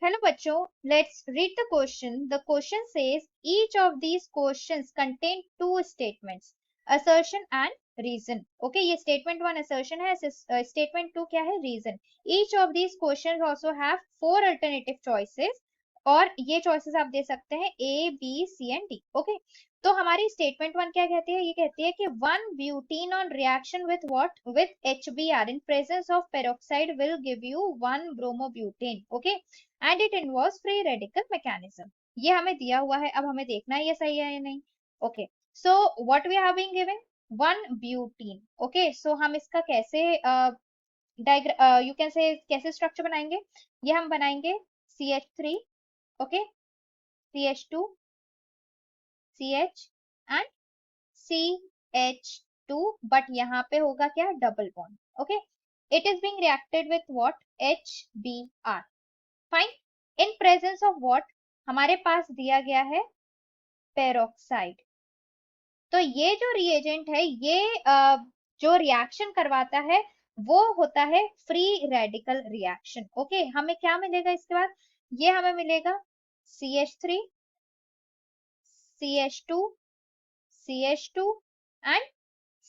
Hello बच्चों, let's read the question. The question says each of these questions contain two statements, assertion and reason. Okay, ये statement one assertion है, statement two क्या है reason. Each of these questions also have four alternative choices और ये choices आप दे सकते हैं A, B, C and D. Okay, तो हमारी स्टेटमेंट वन क्या कहती है, ये कहती है कि one butene on reaction with what with HBr in presence of peroxide will give you one bromobutane. Okay, and it involves free radical mechanism. ये हमें दिया हुआ है, अब हमें देखना है ये सही है या नहीं. Okay, so what we have been given one butene. Okay, so हम इसका कैसे यू कैन से कैसे स्ट्रक्चर बनाएंगे, ये हम बनाएंगे CH3, okay, CH2, CH and CH2, but यहाँ पे होगा क्या double bond. Okay, it is being reacted with what HBr. Fine, in presence of what हमारे पास दिया गया है पेरोक्साइड. तो ये जो रिएजेंट है ये जो रिएक्शन करवाता है वो होता है फ्री रेडिकल रिएक्शन. ओके, हमें क्या मिलेगा इसके बाद, ये हमें मिलेगा CH3, CH2, CH2 and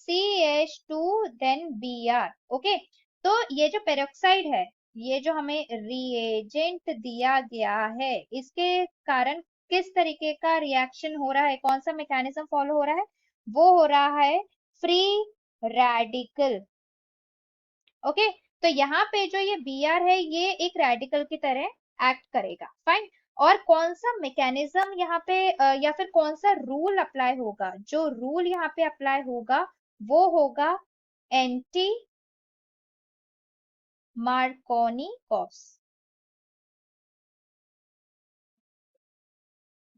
CH2 then Br. Okay, तो ये जो पेरोक्साइड है, ये जो हमें रिएजेंट दिया गया है, इसके कारण किस तरीके का रिएक्शन हो रहा है, कौन सा मैकेनिज्म फॉलो हो रहा है, वो हो रहा है फ्री रेडिकल. ओके, तो यहाँ पे जो ये Br है ये एक रेडिकल की तरह एक्ट करेगा. फाइन, और कौन सा मैकेनिज्म यहाँ पे या फिर कौन सा रूल अप्लाई होगा, जो रूल यहाँ पे अप्लाई होगा वो होगा एंटी मार्कोनिकॉव्स.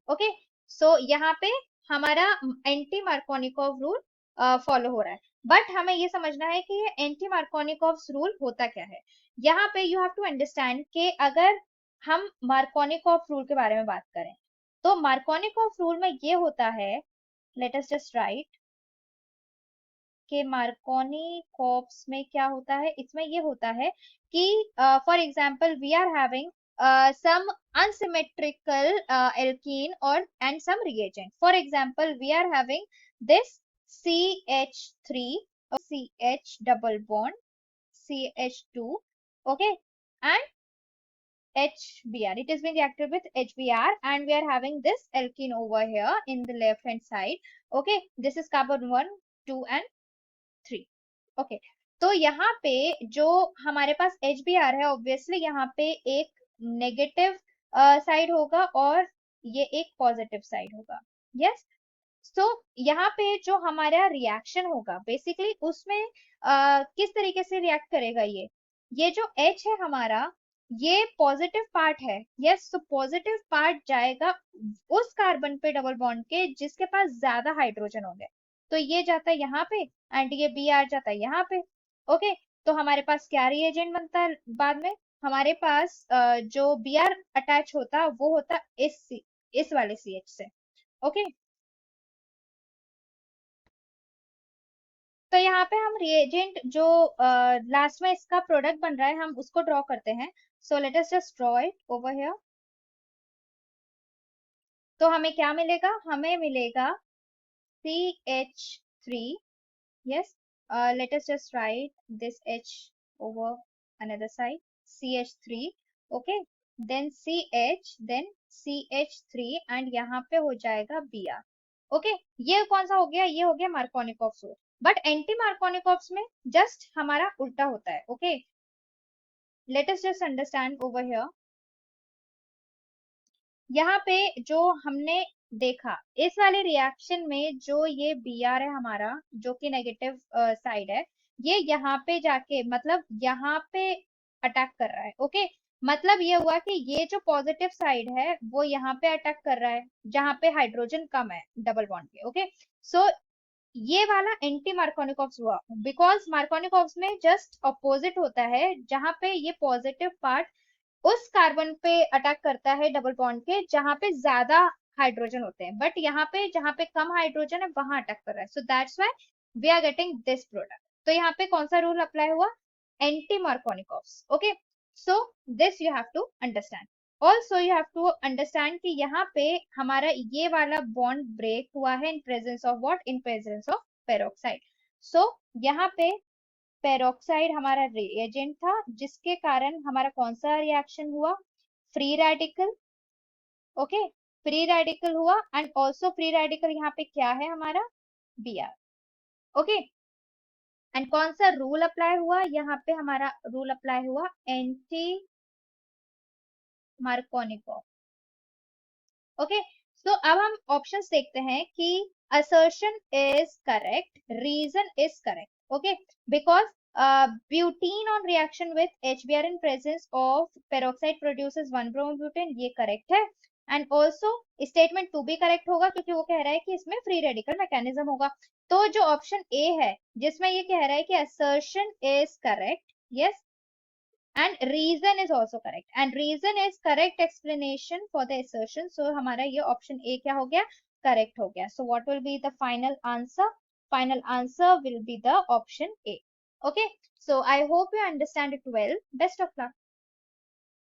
ओके, सो यहाँ पे हमारा एंटी मार्कोनिकॉव रूल फॉलो हो रहा है. बट हमें ये समझना है कि ये एंटी मार्कोनिकॉव रूल होता क्या है. यहाँ पे यू हैव टू अंडरस्टैंड कि अगर हम मार्कोनिकॉव रूल के बारे में बात करें तो मार्कोनिकॉव रूल में ये होता है, लेट अस जस्ट राइट कि मार्कोनिकॉव्स में क्या होता है, इसमें ये होता है कि for example we are having some unsymmetrical alkene or and some reagent. For example, we are having this CH3 or CH double bond CH2, okay, and HBr. It is being reacted with HBr and we are having this alkene over here in the left hand side. Okay, this is carbon 1, 2 and 3. Okay, तो यहाँ पे जो हमारे पास HBr है obviously यहाँ पे एक negative side होगा और ये एक पॉजिटिव साइड होगा. यस, सो यहाँ पे जो हमारा रिएक्शन होगा बेसिकली उसमें किस तरीके से रिएक्ट करेगा, ये जो H है हमारा ये पॉजिटिव पार्ट है. यस, तो पॉजिटिव पार्ट जाएगा उस कार्बन पे डबल बॉन्ड के जिसके पास ज्यादा हाइड्रोजन होंगे, तो ये जाता है यहाँ पे एंड ये Br जाता है यहाँ पे. ओके, तो हमारे पास क्या रिएजेंट बनता है बाद में, हमारे पास जो Br अटैच होता वो होता इस वाले CH से. ओके, तो यहाँ पे हम रिएजेंट जो लास्ट में इसका प्रोडक्ट बन रहा है हम उसको ड्रॉ करते हैं. So let us just draw it over here. तो हमें क्या मिलेगा, हमें मिलेगा CH3. yes, let us just write this H over another side, CH3. okay, then CH, then CH3 and यहाँ पे हो जाएगा Br. ओके, ये कौन सा हो गया, ये हो गया Markovnikov's rule. But anti Markovnikov's में जस्ट हमारा उल्टा होता है. Okay, late us just understand over here. यहाँ पे जो हमने देखा इस वाले रिएक्शन में जो ये Br है हमारा जो कि नेगेटिव साइड है, ये यहाँ पे जाके मतलब यहाँ पे अटैक कर रहा है. ओके, मतलब ये हुआ कि ये जो पॉजिटिव साइड है वो यहाँ पे अटैक कर रहा है जहाँ पे हाइड्रोजन कम है डबल बॉन्ड के. ओके, सो ये वाला एंटी मार्कोनिकॉव्स हुआ बिकॉज मार्कोनिकॉव्स में जस्ट अपोजिट होता है जहां पे ये पॉजिटिव पार्ट उस कार्बन पे अटैक करता है डबल बॉन्ड के जहां पे ज्यादा हाइड्रोजन होते हैं, बट यहाँ पे जहां पे कम हाइड्रोजन है वहां अटैक कर रहा है. So that's why we are getting this product. तो यहाँ पे कौन सा रूल अप्लाई हुआ, anti Markovnikov's. Okay, so this you have to understand. Also you have to understand कि यहाँ पे हमारा ये वाला बॉन्ड ब्रेक हुआ है in presence of what, in presence of peroxide. So यहाँ पे पेरोक्साइड हमारा रिएजेंट था जिसके कारण हमारा कौन सा रिएक्शन हुआ, free radical. Okay, free radical हुआ एंड ऑल्सो फ्री रेडिकल यहाँ पे क्या है हमारा, Br. ओके, एंड कौन सा रूल अप्लाई हुआ, यहाँ पे हमारा रूल अप्लाई हुआ एंटी मार्कोनिकॉफ. ओके, सो अब हम ऑप्शंस देखते हैं कि assertion is correct, reason is correct. Okay, because butene on reaction with HBr in presence of peroxide produces 1-bromobutane, ये correct है. एंड ऑल्सो स्टेटमेंट 2 भी करेक्ट होगा क्योंकि वो कह रहा है कि इसमें फ्री रेडिकल मैकेनिज्म होगा. तो जो ऑप्शन ए है जिसमें ये कह रहा है कि assertion is correct, yes, and reason is also correct, and reason is correct explanation for the assertion. So हमारा ये option A क्या हो गया, correct हो गया. So what will be the final answer? Final answer will be the option A. Okay, so I hope you understand it well. Best of luck.